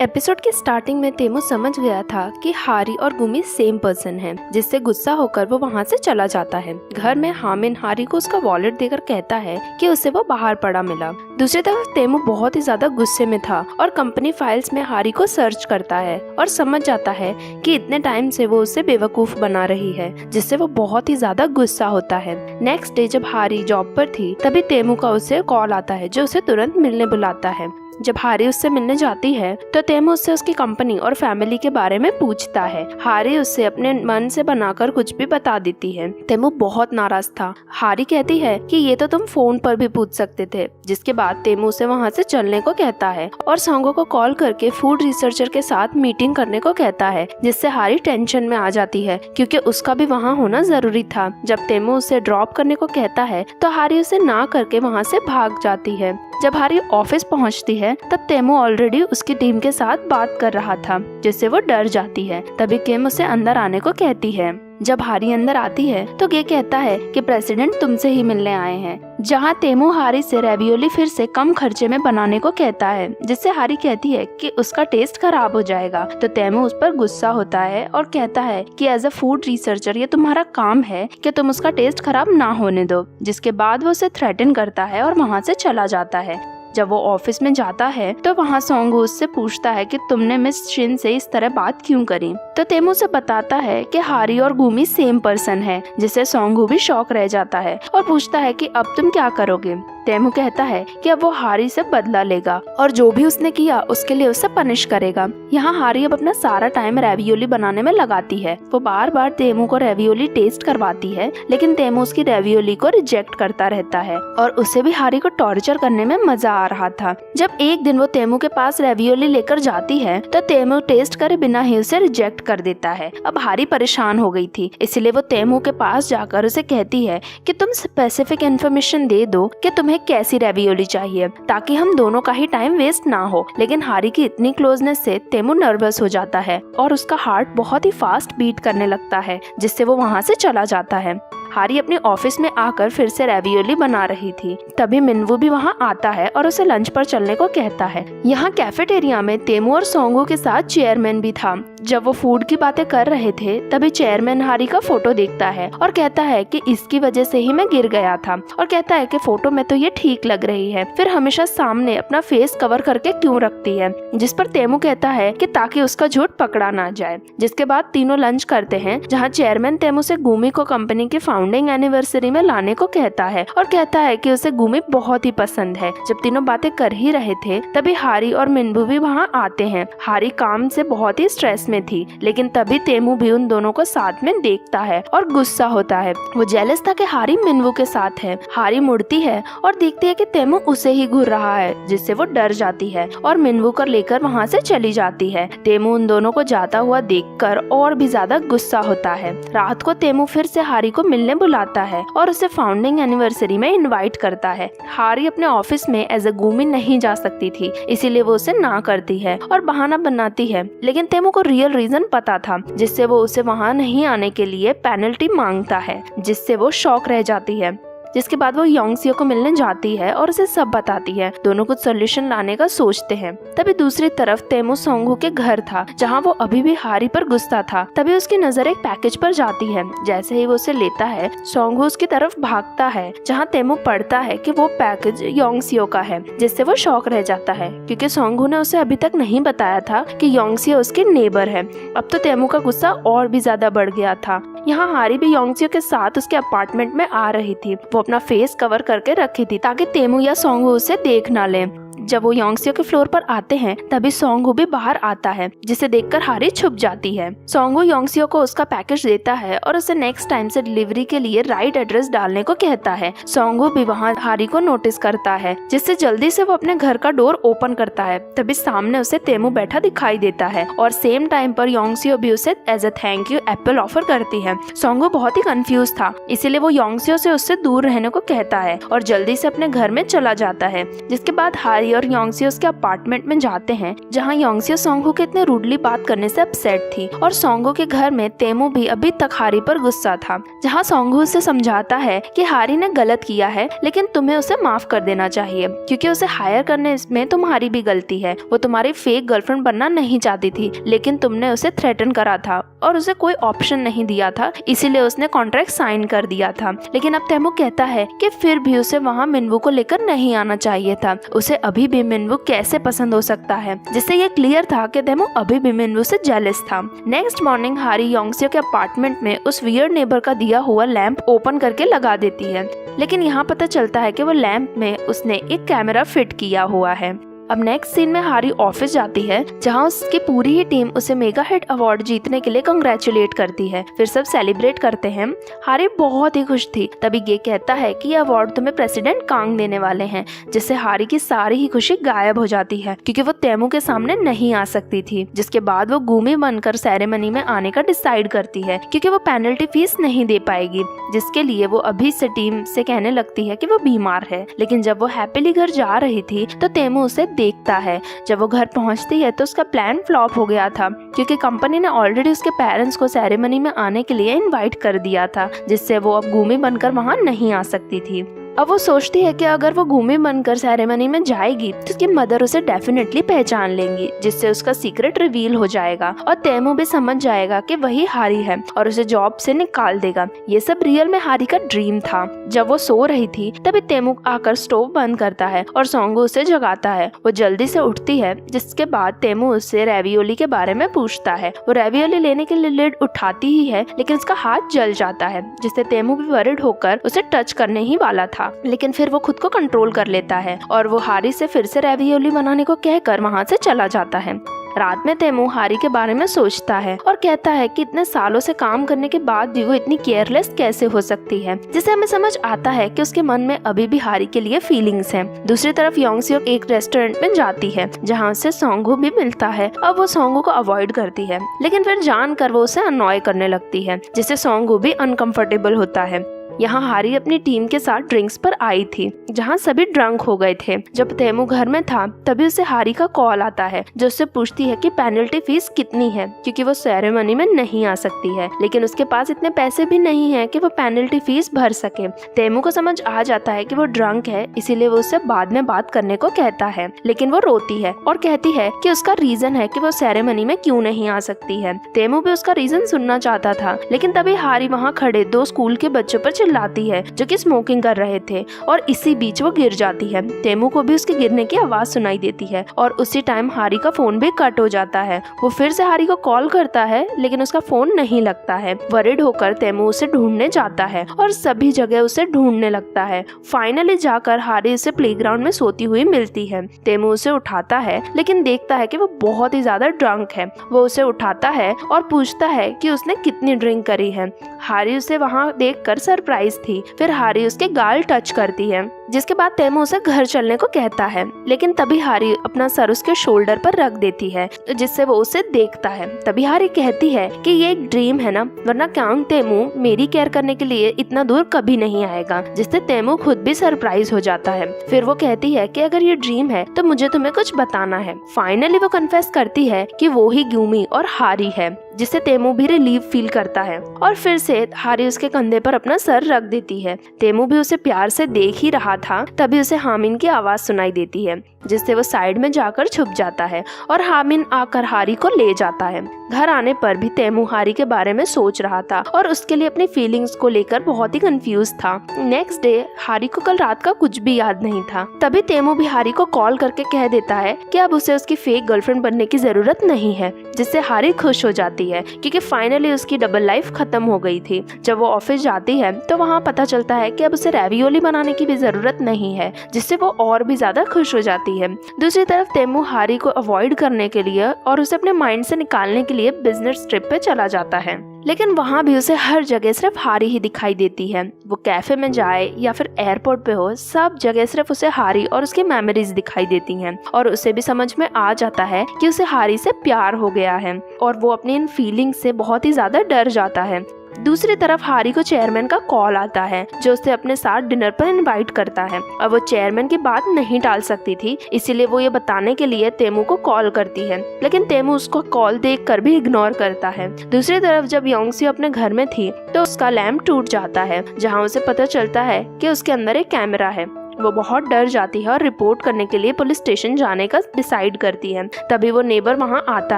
Episode की starting में तेमू समझ गया था कि हारी और गुमी सेम पर्सन है, जिससे गुस्सा होकर वो वहाँ से चला जाता है। घर में हामिन हारी को उसका वॉलेट देकर कहता है कि उसे वो बाहर पड़ा मिला। दूसरी तरफ तेमू बहुत ही ज्यादा गुस्से में था और कंपनी फाइल्स में हारी को सर्च करता है और समझ जाता है कि इतने टाइम से वो उसे बेवकूफ बना रही है, जिससे वो बहुत ही ज्यादा गुस्सा होता है। नेक्स्ट डे जब हारी जॉब पर थी तभी तेमू का उसे कॉल आता है जो उसे तुरंत मिलने बुलाता है। जब हारी उससे मिलने जाती है तो तेमू उससे उसकी कंपनी और फैमिली के बारे में पूछता है। हारी उससे अपने मन से बनाकर कुछ भी बता देती है। तेमू बहुत नाराज था। हारी कहती है कि ये तो तुम फोन पर भी पूछ सकते थे, जिसके बाद तेमू उसे वहाँ से चलने को कहता है और सोंगो को कॉल करके फूड रिसर्चर के साथ मीटिंग करने को कहता है, जिससे हारी टेंशन में आ जाती है क्योंकि उसका भी वहाँ होना जरूरी था। जब तेमू उसे ड्रॉप करने को कहता है तो हारी उसे ना करके वहाँ से भाग जाती है। जब हारी ऑफिस पहुंचती है तब तेमू ऑलरेडी उसकी टीम के साथ बात कर रहा था, जिससे वो डर जाती है। तभी किम उसे अंदर आने को कहती है। जब हारी अंदर आती है तो ये कहता है कि प्रेसिडेंट तुमसे ही मिलने आए हैं, जहां तेमू हारी से रेवियोली फिर से कम खर्चे में बनाने को कहता है, जिससे हारी कहती है कि उसका टेस्ट खराब हो जाएगा। तो तेमू उस पर गुस्सा होता है और कहता है कि एज अ फूड रिसर्चर ये तुम्हारा काम है कि तुम उसका टेस्ट खराब ना होने दो। जिसके बाद वो उसे थ्रेटन करता है और वहाँ से चला जाता है। जब वो ऑफिस में जाता है तो वहाँ सोंगू उससे पूछता है कि तुमने मिस शिन से इस तरह बात क्यों करी। तो तेमू से बताता है कि हारी और गुमी सेम पर्सन है, जिससे सोंगू भी शॉक रह जाता है और पूछता है कि अब तुम क्या करोगे। तेमू कहता है कि अब वो हारी से बदला लेगा और जो भी उसने किया उसके लिए उसे पनिश करेगा। यहाँ हारी अब अपना सारा टाइम रेवियोली बनाने में लगाती है। वो बार बार तेमू को रेवियोली टेस्ट करवाती है, लेकिन तेमू उसकी रेवियोली को रिजेक्ट करता रहता है और उसे भी हारी को टॉर्चर करने में मजा आ रहा था। जब एक दिन वो तेमू के पास रेवियोली लेकर जाती है तो तेमू टेस्ट करे बिना ही उसे रिजेक्ट कर देता है। अब हारी परेशान हो गई थी, इसलिए वो तेमू के पास जाकर उसे कहती है कि तुम स्पेसिफिक इन्फॉर्मेशन दे दो कि तुम्हें कैसी रेवियोली चाहिए, ताकि हम दोनों का ही टाइम वेस्ट ना हो। लेकिन हारी की इतनी क्लोजनेस से तेमू नर्वस हो जाता है और उसका हार्ट बहुत ही फास्ट बीट करने लगता है, जिससे वो वहाँ से चला जाता है। हारी अपने ऑफिस में आकर फिर से रेवियोली बना रही थी। तभी मिनवू भी वहाँ आता है और उसे लंच पर चलने को कहता है। यहाँ कैफेटेरिया में तेमू और सोंगू के साथ चेयरमैन भी था। जब वो फूड की बातें कर रहे थे तभी चेयरमैन हारी का फोटो देखता है और कहता है कि इसकी वजह से ही मैं गिर गया था, और कहता है कि फोटो में तो ये ठीक लग रही है, फिर हमेशा सामने अपना फेस कवर करके क्यों रखती है। जिस पर तेमू कहता है कि ताकि उसका झूठ पकड़ा ना जाए। जिसके बाद तीनों लंच करते हैं, जहाँ चेयरमैन तेमू से गुमी को कंपनी की फाउंडिंग एनिवर्सरी में लाने को कहता है और कहता है कि उसे गुमी बहुत ही पसंद है। जब तीनों बातें कर ही रहे थे तभी हारी और मिनबू भी वहाँ आते हैं। हारी काम से बहुत ही स्ट्रेस में थी, लेकिन तभी तेमू भी उन दोनों को साथ में देखता है और गुस्सा होता है। वो जेलस था कि हारी मिनबू के साथ है। हारी मुड़ती है और देखती है कि तेमू उसे ही घूर रहा है, जिससे वो डर जाती है और मिनबू को लेकर वहाँ से चली जाती है। तेमू उन दोनों को जाता हुआ देखकर और भी ज्यादा गुस्सा होता है। रात को तेमू फिर से हारी को मिलने बुलाता है और उसे फाउंडिंग एनिवर्सरी में इनवाइट करता है। हारी अपने ऑफिस में एज अ गुमी नहीं जा सकती थी, इसीलिए वो उसे ना करती है और बहाना बनाती है, लेकिन तेमू को रियल रीजन पता था, जिससे वो उसे वहाँ नहीं आने के लिए पेनल्टी मांगता है, जिससे वो शॉक रह जाती है। जिसके बाद वो योंगसियो को मिलने जाती है और उसे सब बताती है। दोनों कुछ सोल्यूशन लाने का सोचते हैं। तभी दूसरी तरफ तेमू सोंगू के घर था, जहाँ वो अभी भी हारी पर गुस्सा था। तभी उसकी नजर एक पैकेज पर जाती है। जैसे ही वो उसे लेता है, सोंगू उसकी तरफ भागता है, जहाँ तेमू पढ़ता है कि वो पैकेज योंगसियो का है, जिससे वो शॉक रह जाता है क्योंकि सोंगू ने उसे अभी तक नहीं बताया था कि योंगसियो उसकी नेबर है। अब तो तेमू का गुस्सा और भी ज्यादा बढ़ गया था। यहाँ हारी भी योंगसियो के साथ उसके अपार्टमेंट में आ रही थी। वो अपना फेस कवर करके रखी थी ताकि तेमू या सोंगू उसे देख ना ले। जब वो योंगसियो के फ्लोर पर आते हैं तभी सोंगू भी बाहर आता है, जिसे देखकर हारी छुप जाती है। सोंगू योंगसियो को उसका पैकेज देता है और उसे नेक्स्ट टाइम से डिलीवरी के लिए राइट एड्रेस डालने को कहता है। सोंगू भी वहाँ हारी को नोटिस करता है, जिससे जल्दी से वो अपने घर का डोर ओपन करता है। तभी सामने उसे तेमू बैठा दिखाई देता है और सेम टाइम पर योंगसियो भी उसे as a thank you apple offer करती है। सोंगू बहुत ही कंफ्यूज था, इसीलिए वो योंगसियो से उससे दूर रहने को कहता है और जल्दी से अपने घर में चला जाता है। जिसके बाद हारी हारी और योंगसी उसके अपार्टमेंट में जाते हैं, जहाँ योंगसी सोंगहो के इतने रूडली बात करने से अपसेट थी, और सोंगहो के घर में तेमू भी अभी तक हारी पर गुस्सा था। जहाँ सोंगहो उसे समझाता है कि हारी ने गलत किया है, लेकिन तुम्हें उसे माफ कर देना चाहिए, क्योंकि उसे हायर करने में तुम्हारी भी गलती है। वो तुम्हारी फेक गर्लफ्रेंड बनना नहीं चाहती थी, लेकिन तुमने उसे थ्रेटन करा था और उसे कोई ऑप्शन नहीं दिया था, इसीलिए उसने कॉन्ट्रैक्ट साइन कर दिया था। लेकिन अब तेमू कहता है कि फिर भी उसे वहाँ मिनवू को लेकर नहीं आना चाहिए था। उसे अभी भी मिनवू कैसे पसंद हो सकता है, जिससे ये क्लियर था कि तेमू अभी भी मिनवू से जेलस था। नेक्स्ट मॉर्निंग हारी योंगसी के अपार्टमेंट में उस वियर्ड नेबर का दिया हुआ लैंप ओपन करके लगा देती है, लेकिन यहाँ पता चलता है कि वो लैंप में उसने एक कैमरा फिट किया हुआ है। अब नेक्स्ट सीन में हारी ऑफिस जाती है, जहाँ उसकी पूरी ही टीम उसे मेगा हिट अवार्ड जीतने के लिए कंग्रेचुलेट करती है। फिर सब सेलिब्रेट करते हैं। हारी बहुत ही खुश थी। तभी गे कहता है कि ये अवार्ड तुम्हें प्रेसिडेंट कांग देने वाले हैं, जिससे हारी की सारी ही खुशी गायब हो जाती है, क्योंकि वो तेमू के सामने नहीं आ सकती थी। जिसके बाद वो गुमी बनकर सेरेमनी में आने का डिसाइड करती है, क्योंकि वो पेनल्टी फीस नहीं दे पाएगी, जिसके लिए वो अभी से टीम से कहने लगती है कि वो बीमार है। लेकिन जब वो हैप्पीली घर जा रही थी तो तेमू उसे देखता है। जब वो घर पहुंचती है तो उसका प्लान फ्लॉप हो गया था, क्योंकि कंपनी ने ऑलरेडी उसके पेरेंट्स को सेरेमनी में आने के लिए इनवाइट कर दिया था, जिससे वो अब गुमी बनकर वहां नहीं आ सकती थी। अब वो सोचती है कि अगर वो गुमी बनकर सेरेमनी में जाएगी तो उसकी मदर उसे डेफिनेटली पहचान लेंगी, जिससे उसका सीक्रेट रिवील हो जाएगा और तेमू भी समझ जाएगा कि वही हारी है और उसे जॉब से निकाल देगा। ये सब रियल में हारी का ड्रीम था। जब वो सो रही थी तभी तेमू आकर स्टोव बंद करता है और सोंगहो उसे जगाता है। वो जल्दी से उठती है, जिसके बाद तेमू उससे रेवियोली के बारे में पूछता है। वो रेवियोली लेने के लिए लिड उठाती ही है, लेकिन उसका हाथ जल जाता है, जिससे तेमू भी वरिड होकर उसे टच करने ही वाला था। लेकिन फिर वो खुद को कंट्रोल कर लेता है और वो हारी से फिर से रेवियोली बनाने को कहकर वहाँ से चला जाता है। रात में तेमू हारी के बारे में सोचता है और कहता है कि इतने सालों से काम करने के बाद भी वो इतनी केयरलेस कैसे हो सकती है, जिससे हमें समझ आता है कि उसके मन में अभी भी हारी के लिए फीलिंग्स हैं। दूसरी तरफ योंगसी एक रेस्टोरेंट में जाती है, जहाँ उसे सोंगहो भी मिलता है। अब वो सोंगहो को अवॉइड करती है, लेकिन फिर जानकर वो उसे अनॉय करने लगती है, जिससे सोंगहो भी अनकंफर्टेबल होता है। यहाँ हारी अपनी टीम के साथ ड्रिंक्स पर आई थी, जहाँ सभी ड्रंक हो गए थे। जब तेमू घर में था तभी उसे हारी का कॉल आता है, जो उससे पूछती है कि पेनल्टी फीस कितनी है, क्योंकि वो सेरेमनी में नहीं आ सकती है। लेकिन उसके पास इतने पैसे भी नहीं है कि वो पेनल्टी फीस भर सके। तेमू को समझ आ जाता है कि वो ड्रंक है, इसीलिए वो उससे बाद में बात करने को कहता है, लेकिन वो रोती है और कहती है कि उसका रीजन है कि वो सेरेमनी में क्यों नहीं आ सकती है। तेमू भी उसका रीजन सुनना चाहता था, लेकिन तभी हारी वहाँ खड़े 2 स्कूल के बच्चों पर चिल्लाती है, जो कि स्मोकिंग कर रहे थे, और इसी बीच वो गिर जाती है। तेमू को भी उसके गिरने की आवाज सुनाई देती है और उसी टाइम हारी का फोन भी कट हो जाता है। वो फिर से हारी को कॉल करता है, लेकिन उसका फोन नहीं लगता है। वरिड होकर तेमू उसे ढूंढने जाता है और सभी जगह उसे ढूंढने लगता है। फाइनली जाकर हारी उसे प्लेग्राउंड में सोती हुई मिलती है। तेमू उसे उठाता है, लेकिन देखता है कि वो बहुत ही ज्यादा ड्रंक है। वो उसे उठाता है और पूछता है कि उसने कितनी ड्रिंक करी है। हारी उसे वहाँ देखकर सरप्राइज थी। फिर हारी उसके गाल टच करती है, जिसके बाद तेमू उसे घर चलने को कहता है, लेकिन तभी हारी अपना सर उसके शोल्डर पर रख देती है, जिससे वो उसे देखता है। तभी हारी कहती है कि ये एक ड्रीम है ना, वरना कांग तेमू मेरी केयर करने के लिए इतना दूर कभी नहीं आएगा, जिससे तेमू खुद भी सरप्राइज हो जाता है। फिर वो कहती है कि अगर ये ड्रीम है तो मुझे तुम्हें कुछ बताना है। फाइनली वो कन्फेस करती है कि वो ही गुमी और हारी है, जिससे तेमू भी रिलीफ फील करता है और फिर से हारी उसके कंधे पर अपना सर रख देती है। तेमू भी उसे प्यार से देख ही रहा था, तभी उसे हामिन की आवाज सुनाई देती है, जिससे वो साइड में जाकर छुप जाता है और हामिन आकर हारी को ले जाता है। घर आने पर भी तेमू हारी के बारे में सोच रहा था और उसके लिए अपनी फीलिंग्स को लेकर बहुत ही कंफ्यूज था। नेक्स्ट डे हारी को कल रात का कुछ भी याद नहीं था। तभी तेमू भी हारी को कॉल करके कह देता है कि अब उसे उसकी फेक गर्लफ्रेंड बनने की जरूरत नहीं है, जिससे हारी खुश हो जाती है, क्योंकि फाइनली उसकी डबल लाइफ खत्म हो गई थी। जब वो ऑफिस जाती है तो वहाँ पता चलता है कि अब उसे रेवियोली बनाने की भी जरूरत नहीं है, जिससे वो और भी ज्यादा खुश हो जाती है। दूसरी तरफ तेमू हारी को अवॉइड करने के लिए और उसे अपने माइंड से निकालने के लिए बिजनेस ट्रिप पे चला जाता है, लेकिन वहाँ भी उसे हर जगह सिर्फ हारी ही दिखाई देती है। वो कैफे में जाए या फिर एयरपोर्ट पे हो, सब जगह सिर्फ उसे हारी और उसकी मेमोरीज दिखाई देती हैं और उसे भी समझ में आ जाता है कि उसे हारी से प्यार हो गया है और वो अपनी इन फीलिंग्स से बहुत ही ज्यादा डर जाता है। दूसरी तरफ हारी को चेयरमैन का कॉल आता है जो उसे अपने साथ डिनर पर इनवाइट करता है और वो चेयरमैन की बात नहीं टाल सकती थी, इसीलिए वो ये बताने के लिए तेमू को कॉल करती है, लेकिन तेमू उसको कॉल देखकर भी इग्नोर करता है। दूसरी तरफ जब योंगसियो अपने घर में थी तो उसका लैंप टूट जाता है, जहाँ उसे पता चलता है कि उसके अंदर एक कैमरा है। वो बहुत डर जाती है और रिपोर्ट करने के लिए पुलिस स्टेशन जाने का डिसाइड करती है। तभी वो नेबर वहाँ आता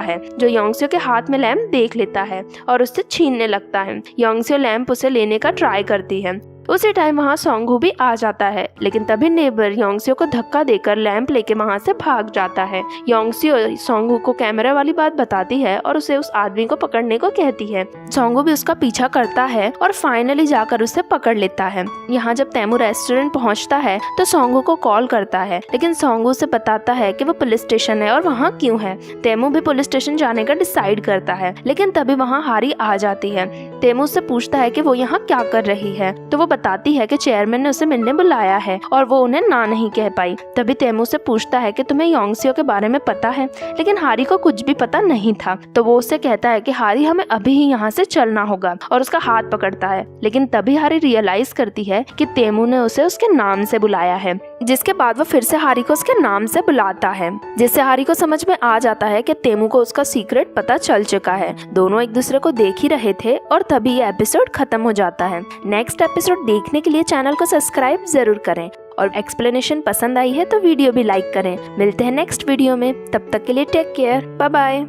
है जो योंगसियो के हाथ में लैंप देख लेता है और उससे छीनने लगता है। योंगसियो लैंप उसे लेने का ट्राई करती है। उसी टाइम वहाँ सोंगू भी आ जाता है, लेकिन तभी नेबर योंगसियो को धक्का देकर लैंप लेके वहाँ से भाग जाता है। योंगसियो सोंगू को कैमरा वाली बात बताती है और उसे उस आदमी को पकड़ने को कहती है। सोंगू भी उसका पीछा करता है और फाइनली जाकर उसे पकड़ लेता है। यहाँ जब तेमू रेस्टोरेंट पहुँचता है तो सोंगू को कॉल करता है, लेकिन सोंगू उसे बताता है कि वो पुलिस स्टेशन है और वहाँ क्यों है। तेमू भी पुलिस स्टेशन जाने का डिसाइड करता है, लेकिन तभी वहाँ हारी आ जाती है। तेमू उससे पूछता है कि वो यहाँ क्या कर रही है, तो वो बताती है कि चेयरमैन ने उसे मिलने बुलाया है और वो उन्हें ना नहीं कह पाई। तभी तेमू से पूछता है कि तुम्हें योंगसियो के बारे में पता है, लेकिन हारी को कुछ भी पता नहीं था। तो वो उससे कहता है कि हारी हमें अभी ही यहाँ से चलना होगा और उसका हाथ पकड़ता है, लेकिन तभी हारी रियलाइज करती है कि तेमू ने उसे उसके नाम से बुलाया है, जिसके बाद वो फिर से हारी को उसके नाम से बुलाता है, जिससे हारी को समझ में आ जाता है कि तेमू को उसका सीक्रेट पता चल चुका है। दोनों एक दूसरे को देख ही रहे थे और तभी ये एपिसोड खत्म हो जाता है। नेक्स्ट एपिसोड देखने के लिए चैनल को सब्सक्राइब जरूर करें और एक्सप्लेनेशन पसंद आई है तो वीडियो भी लाइक करें। मिलते हैं नेक्स्ट वीडियो में, तब तक के लिए टेक केयर, बाय बाय।